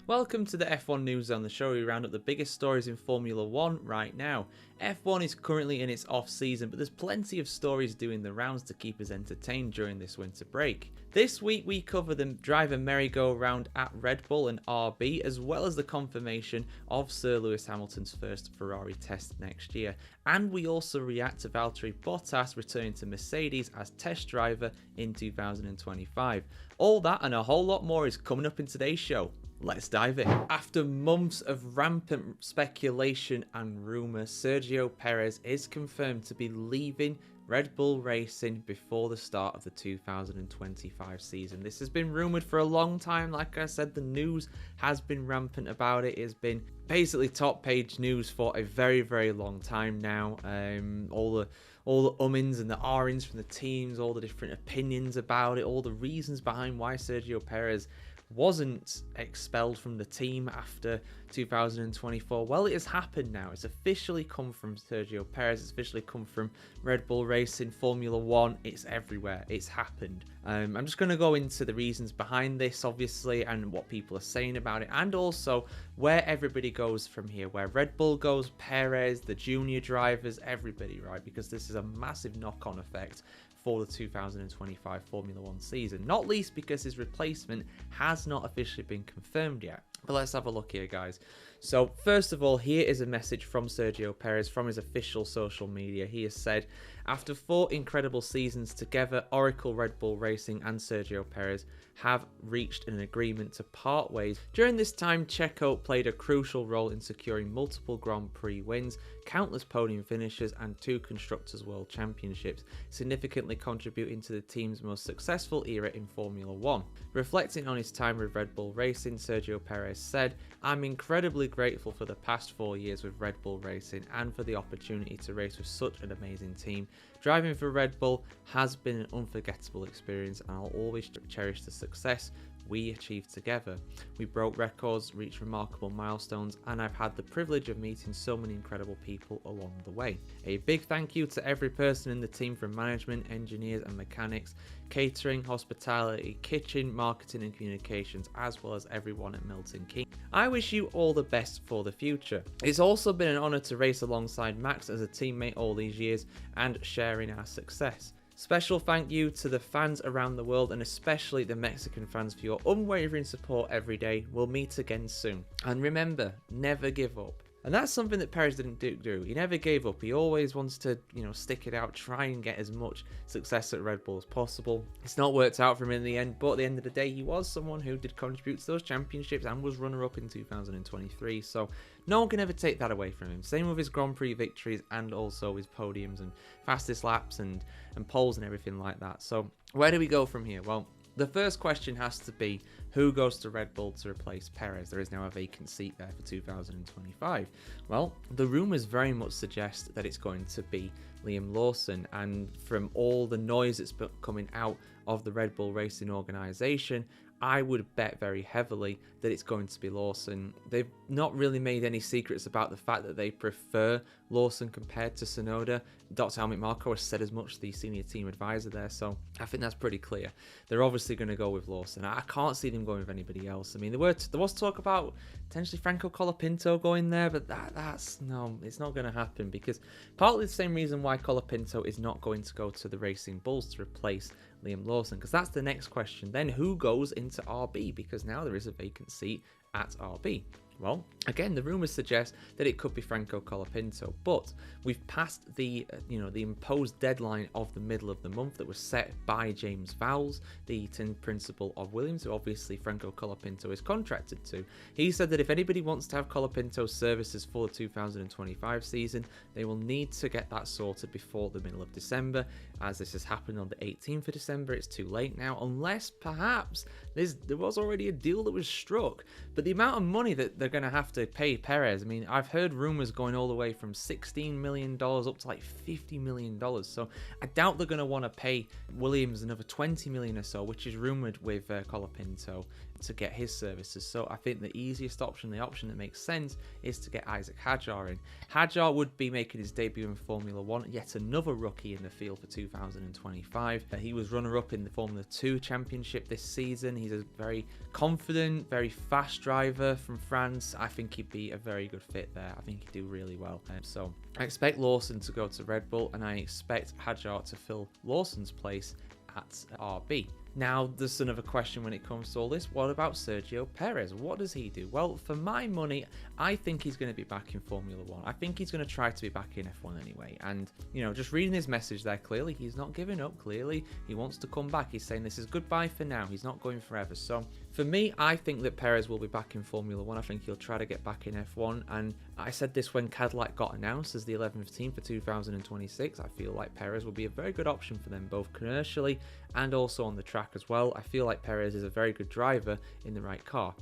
Welcome to the F1 News Zone, the show where we round up the biggest stories in Formula 1 right now. F1 is currently in its off-season, but there's plenty of stories doing the rounds to keep us entertained during this winter break. This week we cover the driver merry-go-round at Red Bull and RB, as well as the confirmation of Sir Lewis Hamilton's first Ferrari test next year. And we also react to Valtteri Bottas returning to Mercedes as test driver in 2025. All that and a whole lot more is coming up in today's show. Let's dive in. After months of rampant speculation and rumour, Sergio Perez is confirmed to be leaving Red Bull Racing before the start of the 2025 season. This has been rumoured for a long time. Like I said, the news has been rampant about it. It has been basically top page news for a very, very long time now. All the ummings and the ahhings from the teams, all the different opinions about it, all the reasons behind why Sergio Perez wasn't expelled from the team after 2024. Well, it has happened now. It's officially come from Sergio Perez. It's officially come from Red Bull Racing, Formula 1. It's everywhere. It's happened. I'm just going to go into the reasons behind this, obviously, and what people are saying about it, and also where everybody goes from here, where Red Bull goes, Perez, the junior drivers, everybody, right? Because this is a massive knock-on effect for the 2025 Formula 1 season, not least because his replacement has not officially been confirmed yet. But let's have a look here, guys. So first of all, here is a message from Sergio Perez from his official social media. He has said, after 4 incredible seasons together, Oracle Red Bull Racing and Sergio Perez have reached an agreement to part ways. During this time, Checo played a crucial role in securing multiple Grand Prix wins, countless podium finishes, and 2 Constructors' World Championships, significantly contributing to the team's most successful era in Formula 1. Reflecting on his time with Red Bull Racing, Sergio Perez said, "I'm incredibly grateful for the past 4 years with Red Bull Racing and for the opportunity to race with such an amazing team. Driving for Red Bull has been an unforgettable experience, and I'll always cherish the success we achieved together. We broke records, reached remarkable milestones, and I've had the privilege of meeting so many incredible people along the way. A big thank you to every person in the team, from management, engineers and mechanics, catering, hospitality, kitchen, marketing and communications, as well as everyone at Milton Keynes. I wish you all the best for the future. It's also been an honour to race alongside Max as a teammate all these years and sharing our success. Special thank you to the fans around the world, and especially the Mexican fans, for your unwavering support every day. We'll meet again soon. And remember, never give up." And that's something that Perez didn't do. He never gave up. He always wants to, stick it out, try and get as much success at Red Bull as possible. It's not worked out for him in the end, but at the end of the day, he was someone who did contribute to those championships and was runner-up in 2023. So no one can ever take that away from him. Same with his Grand Prix victories and also his podiums and fastest laps and poles and everything like that. So where do we go from here? Well, the first question has to be, who goes to Red Bull to replace Perez? There is now a vacant seat there for 2025. Well, the rumours very much suggest that it's going to be Liam Lawson, and from all the noise that's been coming out of the Red Bull Racing organisation, I would bet very heavily that it's going to be Lawson. They've not really made any secrets about the fact that they prefer Lawson compared to Tsunoda. Dr. Helmut Marko has said as much, the senior team advisor there, so I think that's pretty clear. They're obviously going to go with Lawson. I can't see them going with anybody else. I mean, there was talk about potentially Franco Colapinto going there, but that's no, it's not going to happen, because partly the same reason why Colapinto is not going to go to the Racing Bulls to replace Liam Lawson, because that's the next question. Then who goes into RB? Because now there is a vacant seat at RB. Well, again, the rumours suggest that it could be Franco Colapinto, but we've passed the the imposed deadline of the middle of the month that was set by James Vowles, the team principal of Williams, who obviously Franco Colapinto is contracted to. He said that if anybody wants to have Colapinto's services for the 2025 season, they will need to get that sorted before the middle of December. As this has happened on the 18th of December, it's too late now, unless perhaps there was already a deal that was struck. But the amount of money that they're going to have to pay Perez, I mean, I've heard rumours going all the way from $16 million up to like $50 million. So I doubt they're going to want to pay Williams another $20 million or so, which is rumoured with Colapinto to get his services. So I think the easiest option, the option that makes sense, is to get Isack Hadjar in. Hadjar would be making his debut in Formula 1, yet another rookie in the field for 2025. He was runner-up in the Formula 2 Championship this season. He's a very confident, very fast driver from France. I think he'd be a very good fit there. I think he'd do really well. So I expect Lawson to go to Red Bull, and I expect Hadjar to fill Lawson's place at RB. Now, there's another question when it comes to all this. What about Sergio Perez? What does he do? Well, for my money, I think he's going to be back in Formula 1. I think he's going to try to be back in F1 anyway. And, you know, just reading his message there, clearly he's not giving up. Clearly, he wants to come back. He's saying this is goodbye for now. He's not going forever. So, for me, I think that Perez will be back in Formula 1. I think he'll try to get back in F1. And I said this when Cadillac got announced as the 11th team for 2026. I feel like Perez will be a very good option for them, both commercially and also on the track as well. I feel like Perez is a very good driver in the right car.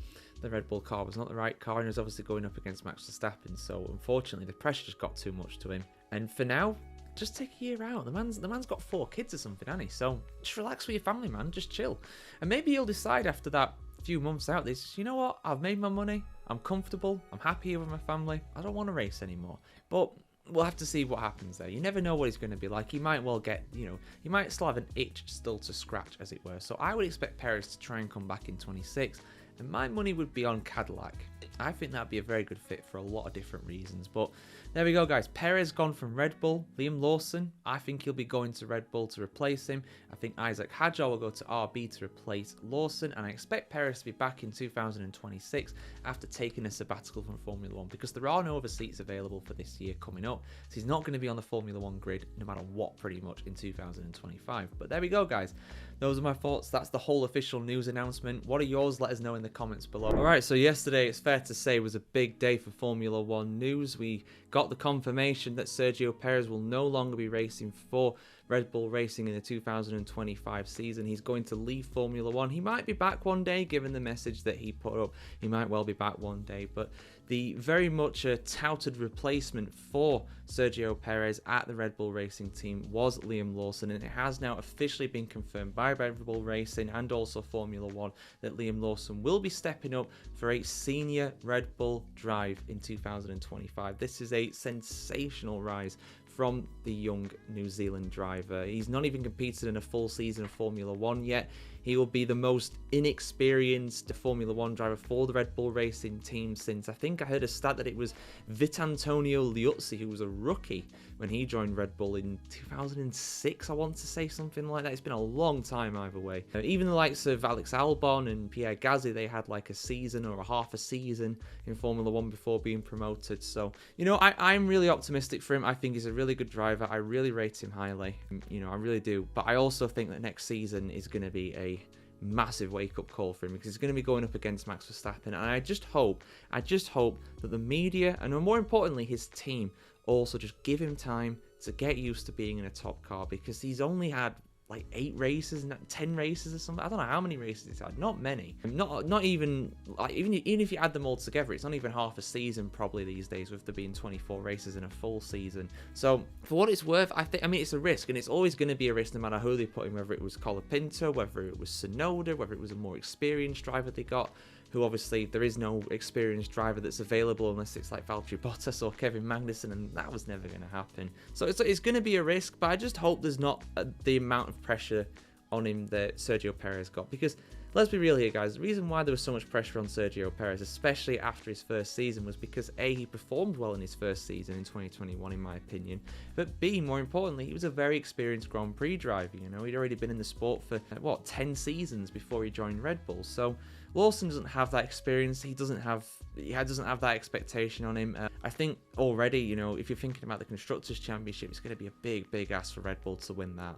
The Red Bull car was not the right car, and he was obviously going up against Max Verstappen, so unfortunately the pressure just got too much to him. And for now, just take a year out. The man's got 4 kids or something, hasn't he? So just relax with your family, man. Just chill. And maybe he'll decide after that few months out, this, you know what, I've made my money, I'm comfortable, I'm happy here with my family, I don't want to race anymore. But we'll have to see what happens there. You never know what he's going to be like. He might well get, you know, he might still have an itch still to scratch, as it were. So I would expect Perez to try and come back in 26, and my money would be on Cadillac. I think that'd be a very good fit for a lot of different reasons. But there we go, guys. Perez gone from Red Bull. Liam Lawson, I think he'll be going to Red Bull to replace him. I think Isack Hadjar will go to RB to replace Lawson. And I expect Perez to be back in 2026 after taking a sabbatical from Formula 1, because there are no other seats available for this year coming up. So he's not going to be on the Formula 1 grid no matter what, pretty much, in 2025. But there we go, guys. Those are my thoughts. That's the whole official news announcement. What are yours? Let us know in the comments below. All right, so yesterday, it's fair to say, was a big day for Formula 1 news. We got the confirmation that Sergio Perez will no longer be racing for Red Bull Racing in the 2025 season. He's going to leave Formula 1. He might be back one day, given the message that he put up. He might well be back one day, but the very much touted replacement for Sergio Perez at the Red Bull Racing team was Liam Lawson, and it has now officially been confirmed by Red Bull Racing and also Formula 1 that Liam Lawson will be stepping up for a senior Red Bull drive in 2025. This is a sensational rise from the young New Zealand driver. He's not even competed in a full season of Formula 1 yet. He will be the most inexperienced Formula 1 driver for the Red Bull Racing team since, I think I heard a stat that it was Vittorio Liuzzi, who was a rookie when he joined Red Bull in 2006, I want to say, something like that. It's been a long time either way. Even the likes of Alex Albon and Pierre Gasly, they had like a season or a half a season in Formula 1 before being promoted. So, you know, I'm really optimistic for him. I think he's a really good driver. I really rate him highly. You know, I really do. But I also think that next season is going to be a massive wake-up call for him, because he's going to be going up against Max Verstappen, and I just hope that the media, and more importantly his team, also just give him time to get used to being in a top car, because he's only had like 8 races, 10 races or something. I don't know how many races he's had. Not many. Not even like even if you add them all together, it's not even half a season probably these days, with there being 24 races in a full season. So for what it's worth, I mean it's a risk, and it's always going to be a risk no matter who they put in, whether it was Colapinto, whether it was Tsunoda, whether it was a more experienced driver they got, who obviously there is no experienced driver that's available unless it's like Valtteri Bottas or Kevin Magnussen, and that was never going to happen. So it's going to be a risk, but I just hope there's not the amount of pressure on him that Sergio Perez got, because let's be real here, guys. The reason why there was so much pressure on Sergio Perez, especially after his first season, was because A, he performed well in his first season in 2021, in my opinion, but B, more importantly, he was a very experienced Grand Prix driver. You know, he'd already been in the sport for, 10 seasons before he joined Red Bull. So Lawson doesn't have that experience. He doesn't have that expectation on him. I think already, you know, if you're thinking about the Constructors' Championship, it's going to be a big ask for Red Bull to win that.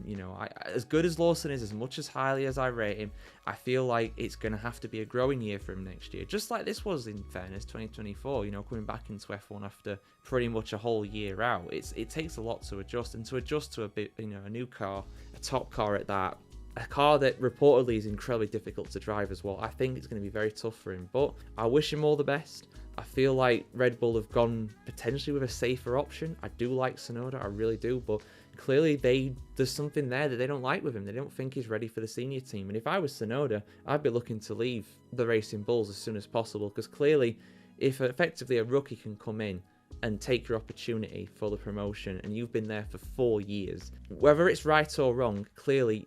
You know, as good as Lawson is, as much as highly as I rate him, I feel like it's going to have to be a growing year for him next year, just like this was, in fairness, 2024, you know, coming back into F1 after pretty much a whole year out. It takes a lot to adjust, and to adjust to a new car, a top car at that, a car that reportedly is incredibly difficult to drive as well. I think it's going to be very tough for him, but I wish him all the best. I feel like Red Bull have gone potentially with a safer option. I do like Tsunoda, I really do, but clearly there's something there that they don't like with him. They don't think he's ready for the senior team. And if I was Tsunoda, I'd be looking to leave the Racing Bulls as soon as possible, because clearly if effectively a rookie can come in and take your opportunity for the promotion, and you've been there for 4 years, whether it's right or wrong, clearly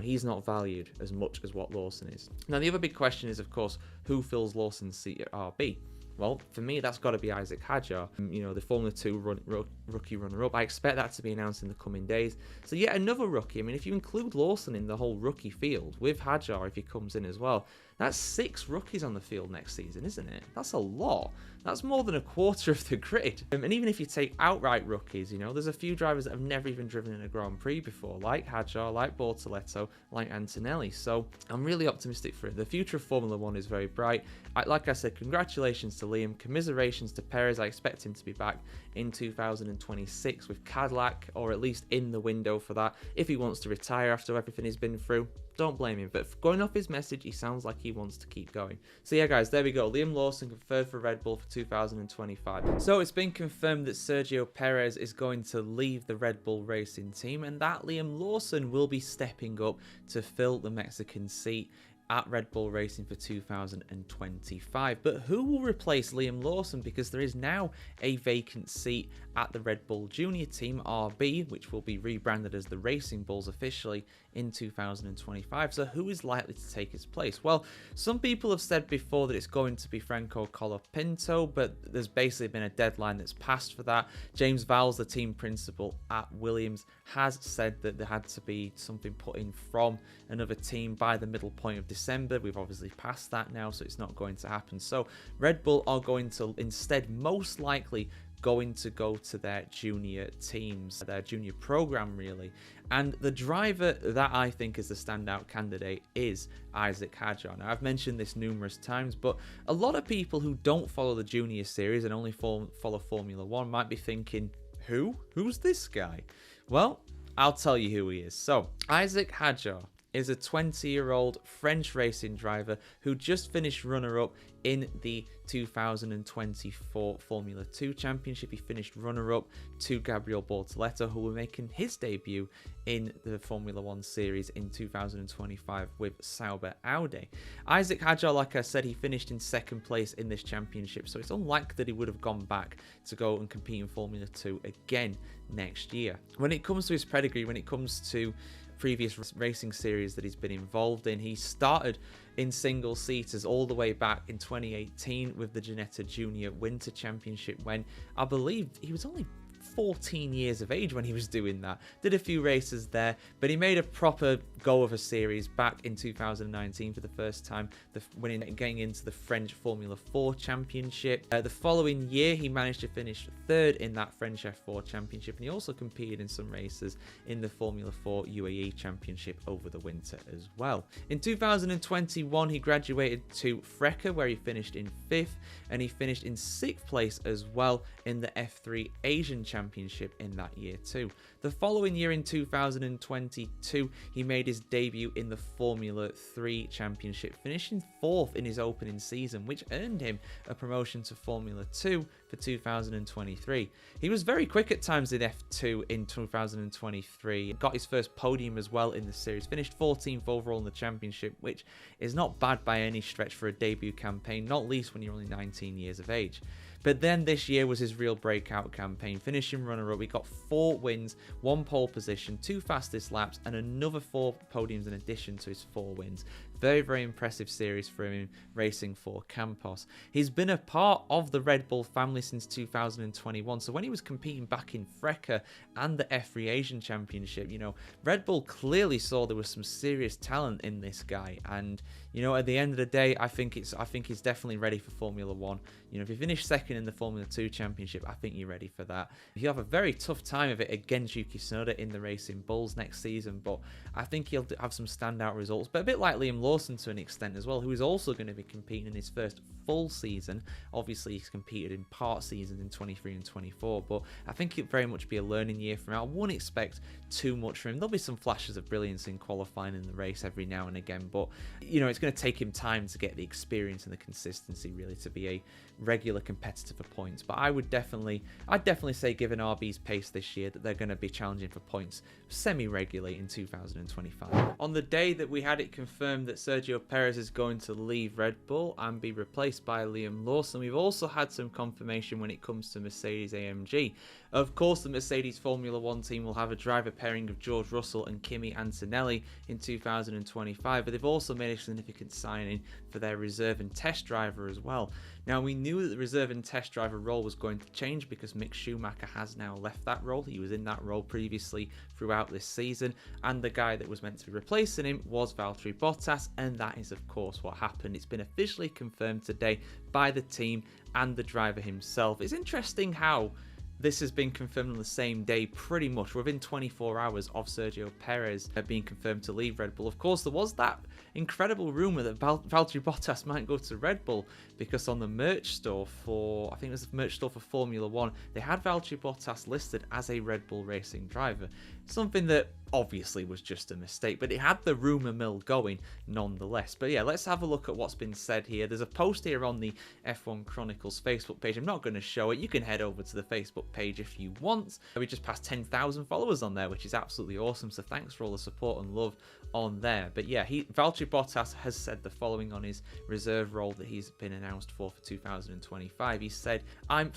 he's not valued as much as what Lawson is. Now the other big question is, of course, who fills Lawson's seat at RB? Well, for me, that's got to be Isack Hadjar, the Formula 2 rookie runner-up. I expect that to be announced in the coming days. So yet another rookie. I mean, if you include Lawson in the whole rookie field, with Hadjar if he comes in as well, that's 6 rookies on the field next season, isn't it? That's a lot. That's more than a quarter of the grid. And even if you take outright rookies, there's a few drivers that have never even driven in a Grand Prix before, like Hadjar, like Bortoleto, like Antonelli. So I'm really optimistic for it. The future of Formula 1 is very bright. Like I said, congratulations to Liam, commiserations to Perez. I expect him to be back in 2026 with Cadillac, or at least in the window for that. If he wants to retire after everything he's been through, don't blame him. But going off his message, he sounds like he wants to keep going. So yeah, guys, there we go. Liam Lawson confirmed for Red Bull for 2025. So it's been confirmed that Sergio Perez is going to leave the Red Bull Racing team, and that Liam Lawson will be stepping up to fill the Mexican seat at Red Bull Racing for 2025. But who will replace Liam Lawson? Because there is now a vacant seat at the Red Bull Junior Team RB, which will be rebranded as the Racing Bulls officially in 2025. So who is likely to take its place? Well, some people have said before that it's going to be Franco Colapinto, but there's basically been a deadline that's passed for that. James Vowles, the team principal at Williams, has said that there had to be something put in from another team by the middle point of December. We've obviously passed that now, so it's not going to happen. So Red Bull are going to instead most likely going to go to their junior teams, their junior program really. And the driver that I think is the standout candidate is Isack Hadjar. Now, I've mentioned this numerous times, but a lot of people who don't follow the junior series and only follow Formula 1 might be thinking, who's this guy? Well, I'll tell you who he is. So Isack Hadjar is a 20-year-old French racing driver who just finished runner-up in the 2024 Formula 2 Championship. He finished runner-up to Gabriel Bortoleto, who will be making his debut in the Formula 1 series in 2025 with Sauber Audi. Isack Hadjar, like I said, he finished in 2nd place in this championship, so it's unlikely that he would have gone back to go and compete in Formula 2 again next year. When it comes to his pedigree, when it comes to previous racing series that he's been involved in, he started in single seaters all the way back in 2018 with the Ginetta Junior Winter Championship, when I believe he was only 14 years of age when he was doing that. Did a few races there, but he made a proper go of a series back in 2019 for the first time, getting into the French Formula 4 Championship. The following year, he managed to finish 3rd in that French F4 Championship, and he also competed in some races in the Formula 4 UAE Championship over the winter as well. In 2021, he graduated to FRECA, where he finished in 5th, and he finished in 6th place as well in the F3 Asian Championship in that year too. The following year in 2022, he made his debut in the Formula 3 Championship, finishing 4th in his opening season, which earned him a promotion to Formula 2 for 2023. He was very quick at times in F2 in 2023, got his first podium as well in the series, finished 14th overall in the championship, which is not bad by any stretch for a debut campaign, not least when you're only 19 years of age. But then this year was his real breakout campaign, finishing runner-up. He got 4 wins, 1 pole position, 2 fastest laps, and another 4 podiums in addition to his 4 wins. Very, very impressive series for him racing for Campos. He's been a part of the Red Bull family since 2021. So when he was competing back in FRECA and the F3 Asian Championship, Red Bull clearly saw there was some serious talent in this guy. And, at the end of the day, I think he's definitely ready for Formula 1. If you finish 2nd in the Formula 2 Championship, I think you're ready for that. He'll have a very tough time of it against Yuki Tsunoda in the Racing Bulls next season, but I think he'll have some standout results. But a bit like Liam Lawson, Lawson to an extent as well, who is also going to be competing in his first full season. Obviously, he's competed in part seasons in 23 and 24, but I think it'll very much be a learning year from him. I wouldn't expect too much from him. There'll be some flashes of brilliance in qualifying in the race every now and again, but you know, it's going to take him time to get the experience and the consistency really to be a regular competitor for points. But I'd definitely say, given RB's pace this year, that they're going to be challenging for points semi-regularly in 2025. On the day that we had it confirmed that Sergio Perez is going to leave Red Bull and be replaced by Liam Lawson, we've also had some confirmation when it comes to Mercedes AMG. Of course, the Mercedes Formula 1 team will have a driver pairing of George Russell and Kimi Antonelli in 2025, but they've also made a significant signing for their reserve and test driver as well. Now, we knew that the reserve and test driver role was going to change because Mick Schumacher has now left that role. He was in that role previously throughout this season, and the guy that was meant to be replacing him was Valtteri Bottas, and that is, of course, what happened. It's been officially confirmed today by the team and the driver himself. It's interesting how this has been confirmed on the same day, pretty much within 24 hours of Sergio Perez being confirmed to leave Red Bull. Of course, there was that incredible rumour that Valtteri Bottas might go to Red Bull, because on the merch store for, I think it was the merch store for Formula 1, they had Valtteri Bottas listed as a Red Bull racing driver. Something that obviously was just a mistake, but it had the rumour mill going nonetheless. But yeah, let's have a look at what's been said here. There's a post here on the F1 Chronicles Facebook page. I'm not going to show it. You can head over to the Facebook page if you want. We just passed 10,000 followers on there, which is absolutely awesome. So thanks for all the support and love on there. But yeah, Valtteri Bottas has said the following on his reserve role that he's been announced for 2025. He said, I'm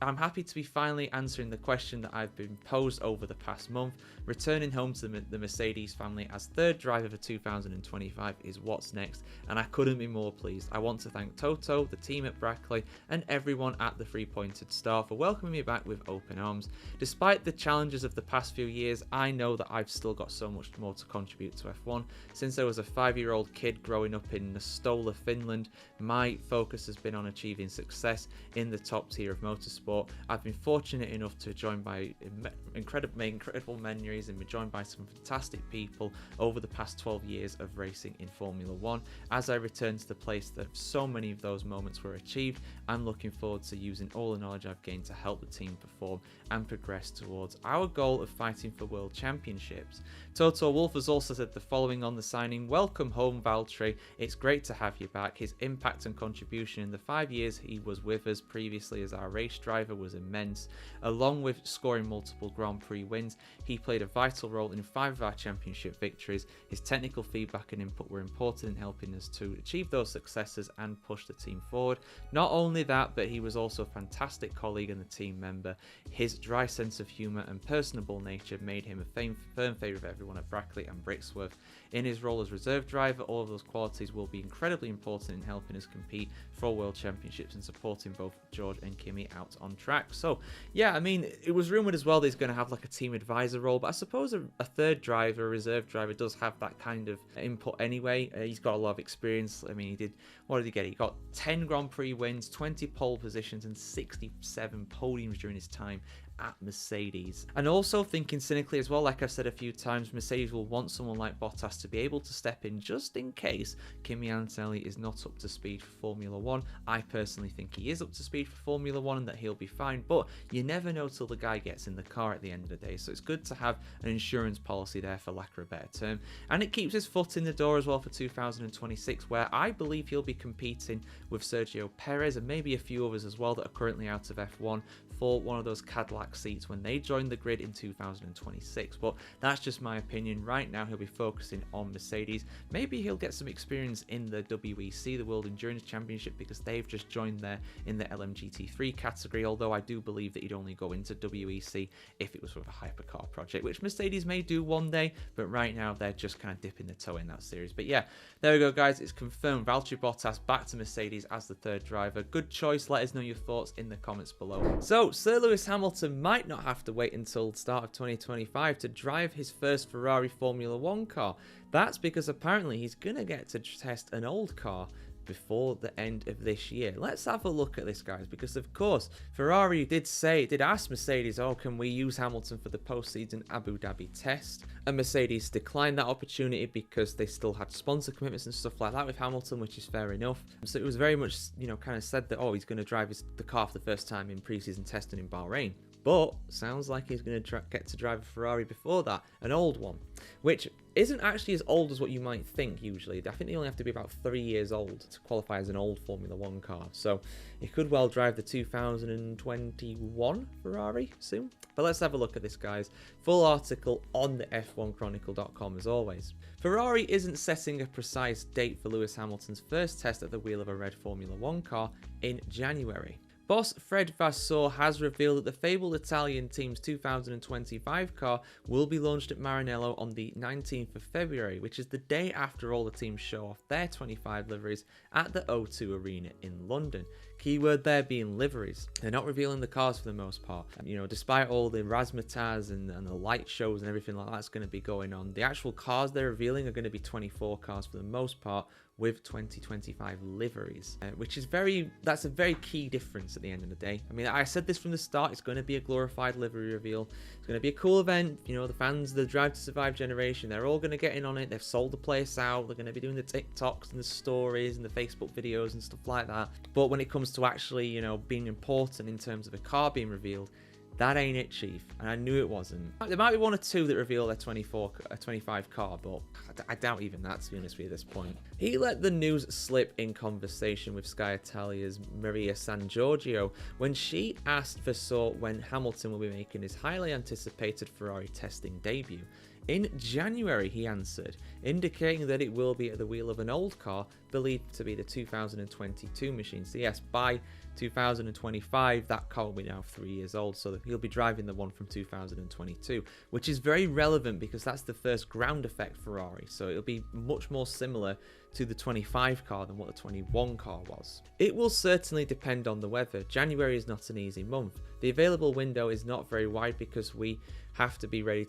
happy to be finally answering the question that I've been posed over the past month. Returning home to the Mercedes family as third driver for 2025 is what's next, and I couldn't be more pleased. I want to thank Toto, the team at Brackley, and everyone at the Three Pointed Star for welcoming me back with open arms. Despite the challenges of the past few years, I know that I've still got so much more to contribute to F1. Since I was a 5-year-old kid growing up in Nastola, Finland, my focus has been on achieving success in the top tier of motorsport. I've been fortunate enough to join by incredible memories and be joined by some fantastic people over the past 12 years of racing in Formula 1. As I return to the place that so many of those moments were achieved, I'm looking forward to using all the knowledge I've gained to help the team perform and progress towards our goal of fighting for world championships. Toto Wolff has also said the following on the signing: welcome home, Valtteri. It's great to have you back. His impact and contribution in the 5 years he was with us previously as our race driver was immense. Along with scoring multiple Grand Prix wins, he played a vital role in 5 of our championship victories. His technical feedback and input were important in helping us to achieve those successes and push the team forward. Not only that, but he was also a fantastic colleague and a team member. His dry sense of humour and personable nature made him a firm favourite of everyone at Brackley and Brixworth. In his role as reserve driver, all of those qualities will be incredibly important in helping us compete for world championships and supporting both George and Kimi out on track. So yeah, I mean, it was rumoured as well that he's going to have like a team advisor role, but I suppose a third driver, a reserve driver, does have that kind of input anyway. He's got a lot of experience. I mean, what did he get? He got 10 Grand Prix wins, 20 pole positions, and 67 podiums during his time at Mercedes. And also thinking cynically as well, like I've said a few times, Mercedes will want someone like Bottas to be able to step in just in case Kimi Antonelli is not up to speed for Formula 1. I personally think he is up to speed for Formula 1 and that he'll be fine, but you never know till the guy gets in the car at the end of the day, so it's good to have an insurance policy there, for lack of a better term. And it keeps his foot in the door as well for 2026, where I believe he'll be competing with Sergio Perez and maybe a few others as well that are currently out of F1 for one of those Cadillac seats when they join the grid in 2026. But that's just my opinion. Right now he'll be focusing on Mercedes. Maybe he'll get some experience in the WEC, the World Endurance Championship, because they've just joined there in the LMGT3 category, although I do believe that he'd only go into WEC if it was with a hypercar project, which Mercedes may do one day, but right now they're just kind of dipping their toe in that series. But yeah, there we go guys, it's confirmed. Valtteri Bottas back to Mercedes as the third driver. Good choice. Let us know your thoughts in the comments below. So Sir Lewis Hamilton might not have to wait until the start of 2025 to drive his first Ferrari Formula 1 car. That's because apparently he's going to get to test an old car before the end of this year. Let's have a look at this, guys, because of course Ferrari did ask Mercedes, oh, can we use Hamilton for the postseason Abu Dhabi test? And Mercedes declined that opportunity because they still had sponsor commitments and stuff like that with Hamilton, which is fair enough. So it was very much, kind of said that, oh, he's going to drive the car for the first time in preseason testing in Bahrain. But sounds like he's going to get to drive a Ferrari before that, an old one, which isn't actually as old as what you might think usually. I think they only have to be about 3 years old to qualify as an old Formula 1 car. So he could well drive the 2021 Ferrari soon. But let's have a look at this, guys. Full article on the F1chronicle.com as always. Ferrari isn't setting a precise date for Lewis Hamilton's first test at the wheel of a red Formula 1 car in January. Boss Fred Vasseur has revealed that the fabled Italian team's 2025 car will be launched at Maranello on the 19th of February, which is the day after all the teams show off their 25 liveries at the O2 Arena in London. Keyword there being liveries. They're not revealing the cars for the most part. Despite all the razzmatazz and the light shows and everything like that's going to be going on, the actual cars they're revealing are going to be 24 cars for the most part, with 2025 liveries, which is that's a very key difference at the end of the day. I mean, I said this from the start, it's going to be a glorified livery reveal. It's going to be a cool event. The fans, the Drive to Survive generation, they're all going to get in on it. They've sold the place out. They're going to be doing the TikToks and the stories and the Facebook videos and stuff like that. But when it comes to actually, being important in terms of a car being revealed, that ain't it, Chief. And I knew it wasn't. There might be one or two that reveal their 25 car, but I doubt even that, to be honest with you, at this point. He let the news slip in conversation with Sky Italia's Maria San Giorgio when she asked Vasseur when Hamilton will be making his highly anticipated Ferrari testing debut. In January, he answered, indicating that it will be at the wheel of an old car believed to be the 2022 machine. So yes, by 2025, that car will be now 3 years old, so he'll be driving the one from 2022, which is very relevant because that's the first ground effect Ferrari, so it'll be much more similar to the 25 car than what the 21 car was. It will certainly depend on the weather. January is not an easy month. The available window is not very wide because we have to be ready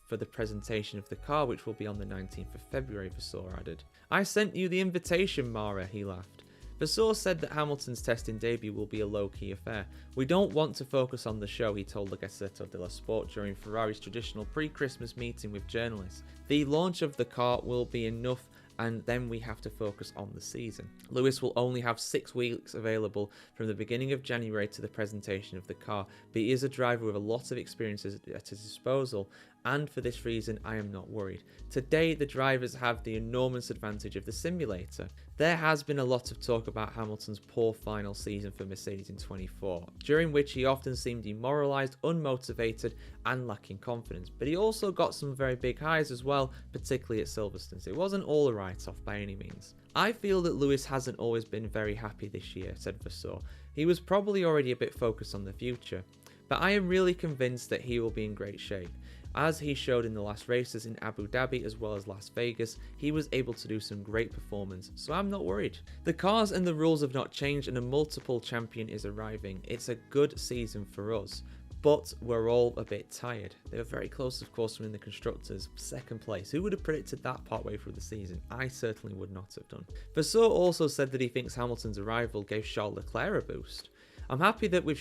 for the presentation of the car, which will be on the 19th of February, Vasseur added. I sent you the invitation, Mara, he laughed. Vasseur said that Hamilton's testing debut will be a low-key affair. We don't want to focus on the show, he told La Gazzetta dello Sport during Ferrari's traditional pre-Christmas meeting with journalists. The launch of the car will be enough, and then we have to focus on the season. Lewis will only have 6 weeks available from the beginning of January to the presentation of the car, but he is a driver with a lot of experiences at his disposal, and for this reason I am not worried. Today the drivers have the enormous advantage of the simulator. There has been a lot of talk about Hamilton's poor final season for Mercedes in 24, during which he often seemed demoralised, unmotivated and lacking confidence, but he also got some very big highs as well, particularly at Silverstone. So it wasn't all a write-off by any means. I feel that Lewis hasn't always been very happy this year, said Vasseur. He was probably already a bit focused on the future, but I am really convinced that he will be in great shape. As he showed in the last races in Abu Dhabi as well as Las Vegas, he was able to do some great performance, so I'm not worried. The cars and the rules have not changed and a multiple champion is arriving. It's a good season for us, but we're all a bit tired. They were very close, of course, to winning the Constructors' second place. Who would have predicted that partway through the season? I certainly would not have done. Vasseur also said that he thinks Hamilton's arrival gave Charles Leclerc a boost. I'm happy that with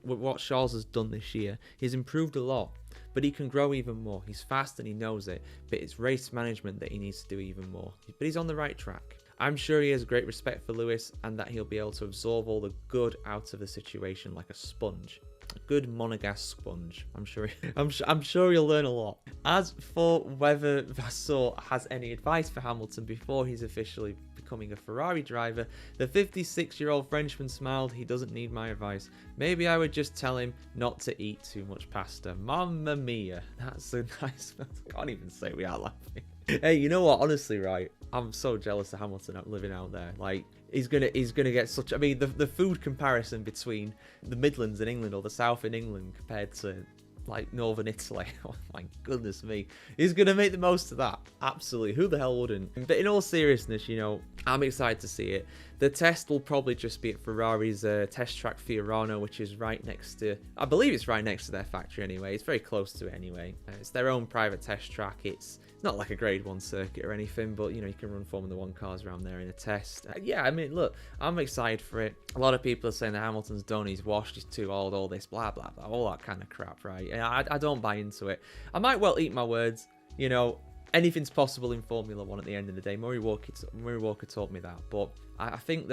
what Charles has done this year, he's improved a lot. But he can grow even more. He's fast and he knows it, but it's race management that he needs to do even more. But he's on the right track. I'm sure he has great respect for Lewis and that he'll be able to absorb all the good out of the situation like a sponge. A good monogas sponge. I'm sure he'll learn a lot. As for whether Vasseur has any advice for Hamilton before he's officially becoming a Ferrari driver, the 56-year-old Frenchman smiled. He doesn't need my advice. Maybe I would just tell him not to eat too much pasta. Mamma mia. That's a nice... I can't even say it without laughing. Hey, you know what? Honestly, right? I'm so jealous of Hamilton living out there. Like, he's gonna get such... I mean, the food comparison between the Midlands in England or the South in England compared to, like, Northern Italy. Oh, my goodness me. He's gonna make the most of that. Absolutely. Who the hell wouldn't? But in all seriousness, I'm excited to see it. The test will probably just be at Ferrari's test track Fiorano, which is right next to, I believe it's right next to their factory anyway. It's very close to it anyway. It's their own private test track. It's not like a grade 1 circuit or anything, but you know, you can run Formula 1 cars around there in a test. Yeah, I mean, look, I'm excited for it. A lot of people are saying that Hamilton's done, he's washed, he's too old, all this, blah, blah, blah, all that kind of crap, right? And I don't buy into it. I might well eat my words, you know. Anything's possible in Formula 1 at the end of the day. Murray Walker told me that. But I think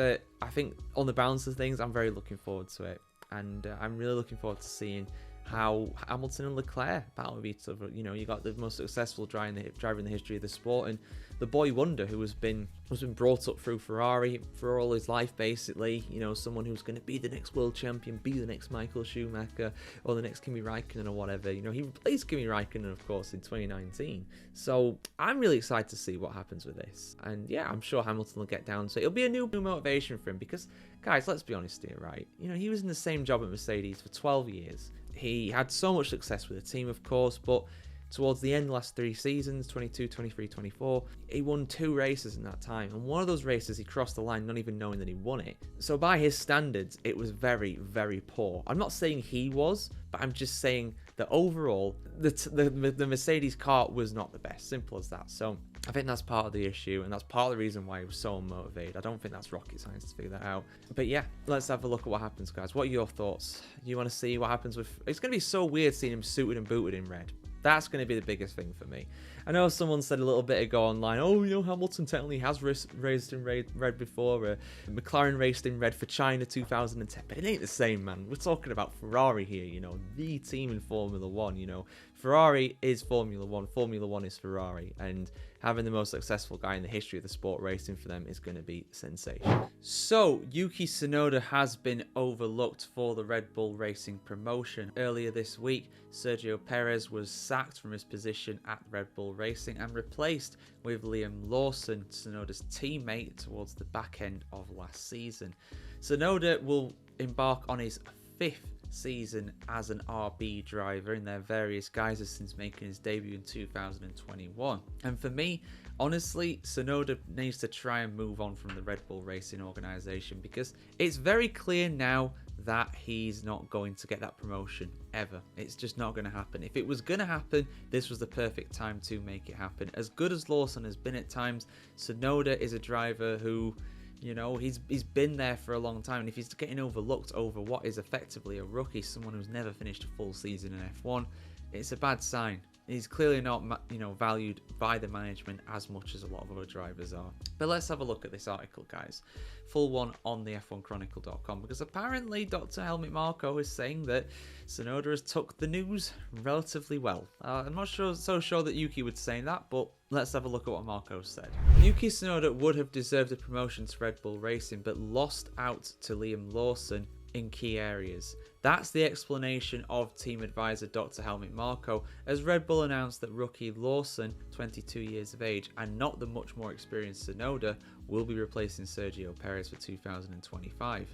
on the balance of things, I'm very looking forward to it. And I'm really looking forward to seeing how Hamilton and Leclerc battle with each other. You know, you got the most successful driver in the history of the sport, and the boy wonder who has been brought up through Ferrari for all his life, basically. You know, someone who's going to be the next world champion, be the next Michael Schumacher, or the next Kimi Raikkonen or whatever. You know, he replaced Kimi Raikkonen, of course, in 2019. So I'm really excited to see what happens with this. And yeah, I'm sure Hamilton will get down to it. It'll be a new motivation for him because, guys, let's be honest here, right? You know, he was in the same job at Mercedes for 12 years. He had so much success with the team, of course, but towards the end, the last 3 seasons, 22, 23, 24, he won 2 races in that time. And one of those races, he crossed the line not even knowing that he won it. So by his standards, it was very, very poor. I'm not saying he was, but I'm just saying that overall, the Mercedes car was not the best. Simple as that. So I think that's part of the issue, and that's part of the reason why he was so unmotivated. I don't think that's rocket science to figure that out. But yeah, let's have a look at what happens, guys. What are your thoughts? You want to see what happens with... It's going to be so weird seeing him suited and booted in red. That's going to be the biggest thing for me. I know someone said a little bit ago online, oh, you know, Hamilton technically has raced in red before. McLaren raced in red for China 2010, but it ain't the same, man. We're talking about Ferrari here, you know, the team in Formula 1, you know. Ferrari is Formula 1, Formula 1 is Ferrari, and having the most successful guy in the history of the sport racing for them is going to be sensational. So, Yuki Tsunoda has been overlooked for the Red Bull Racing promotion. Earlier this week, Sergio Perez was sacked from his position at Red Bull Racing and replaced with Liam Lawson, Tsunoda's teammate, towards the back end of last season. Tsunoda will embark on his 5th season as an RB driver in their various guises since making his debut in 2021. And for me, honestly, Tsunoda needs to try and move on from the Red Bull Racing organisation because it's very clear now that he's not going to get that promotion ever. It's just not going to happen. If it was going to happen, this was the perfect time to make it happen. As good as Lawson has been at times, Tsunoda is a driver who, you know, he's been there for a long time, and if he's getting overlooked over what is effectively a rookie, someone who's never finished a full season in F1, it's a bad sign. He's clearly not, you know, valued by the management as much as a lot of other drivers are. But let's have a look at this article, guys. Full one on the F1Chronicle.com, because apparently Dr. Helmut Marko is saying that Tsunoda has took the news relatively well. I'm not so sure that Yuki would say that, but let's have a look at what Marko said. Yuki Tsunoda would have deserved a promotion to Red Bull Racing, but lost out to Liam Lawson in key areas. That's the explanation of team advisor Dr. Helmut Marko, as Red Bull announced that rookie Lawson, 22 years of age, and not the much more experienced Tsunoda, will be replacing Sergio Perez for 2025.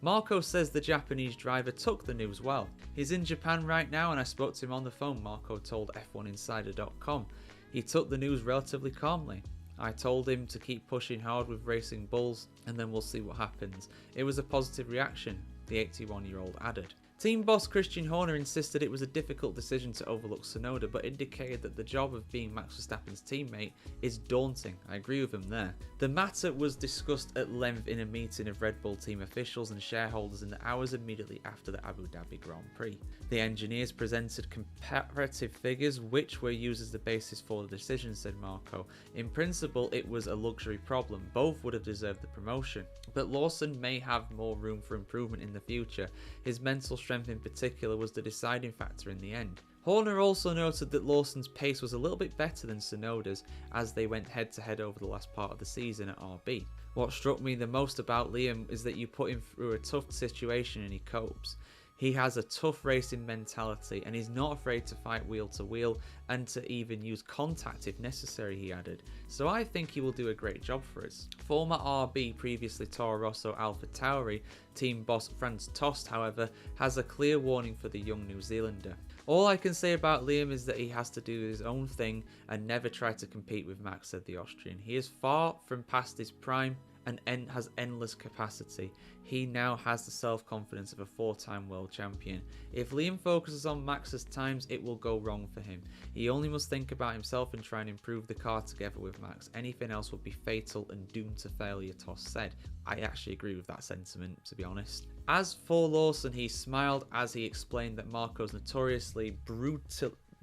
Marko says the Japanese driver took the news well. He's in Japan right now and I spoke to him on the phone, Marko told F1Insider.com. He took the news relatively calmly. I told him to keep pushing hard with Racing Bulls and then we'll see what happens. It was a positive reaction, the 81-year-old added. Team boss Christian Horner insisted it was a difficult decision to overlook Tsunoda, but indicated that the job of being Max Verstappen's teammate is daunting. I agree with him there. The matter was discussed at length in a meeting of Red Bull team officials and shareholders in the hours immediately after the Abu Dhabi Grand Prix. The engineers presented comparative figures which were used as the basis for the decision, said Marko. In principle, it was a luxury problem. Both would have deserved the promotion. But Lawson may have more room for improvement in the future. His mental strength in particular was the deciding factor in the end. Horner also noted that Lawson's pace was a little bit better than Tsunoda's as they went head to head over the last part of the season at RB. What struck me the most about Liam is that you put him through a tough situation and he copes. He has a tough racing mentality and he's not afraid to fight wheel to wheel and to even use contact if necessary, he added. So I think he will do a great job for us. Former RB, previously Toro Rosso AlphaTauri, team boss Franz Tost, however, has a clear warning for the young New Zealander. All I can say about Liam is that he has to do his own thing and never try to compete with Max, said the Austrian. He is far from past his prime and has endless capacity. He now has the self-confidence of a 4-time world champion. If Liam focuses on Max's times, it will go wrong for him. He only must think about himself and try and improve the car together with Max. Anything else would be fatal and doomed to failure, Toss said. I actually agree with that sentiment, to be honest. As for Lawson, he smiled as he explained that Marco's notoriously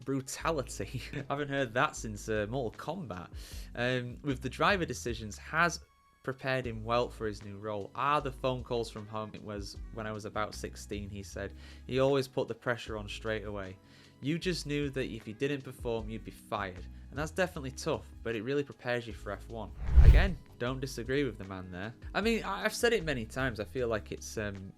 brutality I haven't heard that since Mortal Kombat with the driver decisions has prepared him well for his new role. The phone calls from home. It was when I was about 16, he said. He always put the pressure on straight away. You just knew that if you didn't perform, you'd be fired. And that's definitely tough, but it really prepares you for F1. Again, don't disagree with the man there. I mean, I've said it many times. I feel like it's an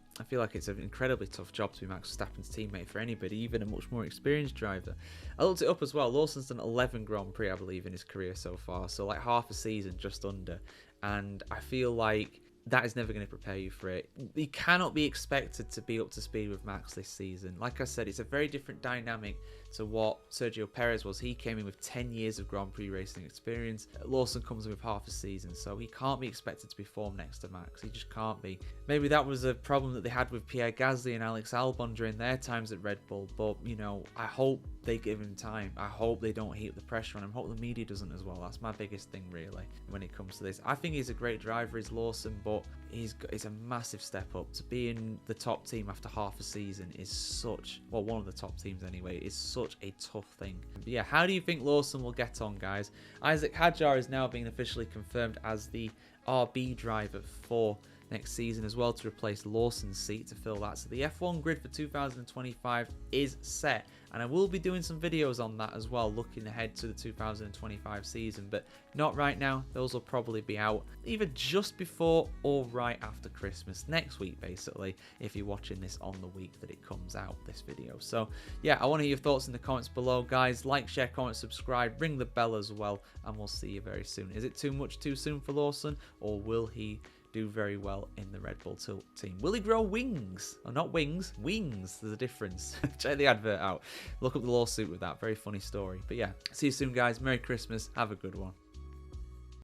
incredibly tough job to be Max Verstappen's teammate for anybody, even a much more experienced driver. I looked it up as well. Lawson's done 11 Grand Prix, I believe, in his career so far. So like half a season, just under. And I feel like that is never going to prepare you for it. He cannot be expected to be up to speed with Max this season. Like I said, it's a very different dynamic to what Sergio Perez was. He came in with 10 years of Grand Prix racing experience. Lawson comes in with half a season, so he can't be expected to perform next to Max. He just can't be. Maybe that was a problem that they had with Pierre Gasly and Alex Albon during their times at Red Bull, but, you know, I hope they give him time. I hope they don't heap the pressure on him. I hope the media doesn't as well. That's my biggest thing, really, when it comes to this. I think he's a great driver, is Lawson, but it's a massive step up. To be in the top team after half a season is such, well, one of the top teams anyway, is such a tough thing. But yeah, how do you think Lawson will get on, guys? Isack Hadjar is now being officially confirmed as the RB driver for next season as well, to replace Lawson's seat to fill that. So the F1 grid for 2025 is set, and I will be doing some videos on that as well, looking ahead to the 2025 season, but not right now. Those will probably be out either just before or right after Christmas, next week basically, if you're watching this on the week that it comes out, this video. So yeah, I want to hear your thoughts in the comments below, guys. Like, share, comment, subscribe, ring the bell as well, and we'll see you very soon. Is it too soon for Lawson, or will he do very well in the Red Bull team? Will he grow wings? Oh, not wings, wings. There's a difference. Check the advert out. Look up the lawsuit with that. Very funny story. But yeah, see you soon, guys. Merry Christmas. Have a good one.